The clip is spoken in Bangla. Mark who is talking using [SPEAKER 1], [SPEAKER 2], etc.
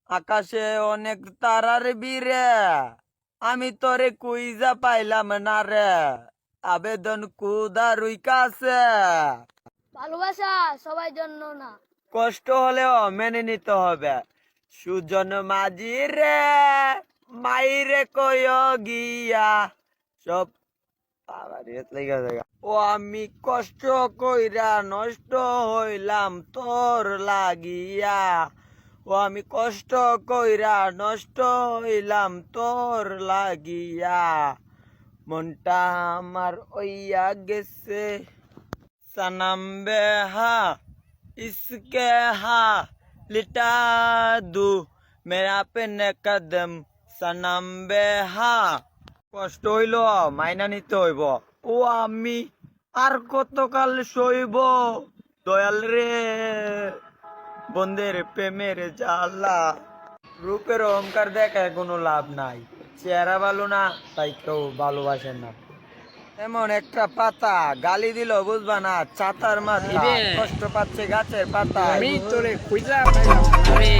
[SPEAKER 1] আকাশে অনেক তারার বীরে, আমি তোরে কুইজা পাইলাম না রে, আবেদন কুদারুই কাছে।
[SPEAKER 2] ভালোবাসা সবার জন্য না।
[SPEAKER 1] কষ্ট হলেও মেনে নিতে হবে। সুজন মাঝি রে, মাইরে কয় গিয়া সব ও আমি কষ্ট কইরা নষ্ট হইলাম তোর লাগিয়া, ও আমি কষ্ট কইরা নষ্ট হইলাম তোর লাগিয়া, মনটা আমার ওইয়া গেছে সনম বেহা इसके हाँ लिटा दू मेरा पेन कदम सनम बेहा। কষ্ট হইল মাইনা নিতে হইব। ও আমি আর কতকাল সইব দয়াল রে, বন্ধের প্রেমের জ্বালা। রূপের অহংকার দেখায় কোনো লাভ নাই, চেহারা ভালো না তাই কেউ ভালোবাসেন না। এমন একটা পাতা গালি দিল বুঝবা না, ছাতার মাথা কষ্ট পাচ্ছে গাছের পাতা।
[SPEAKER 3] আমি তোরে খুঁজা পাইলাম না রে।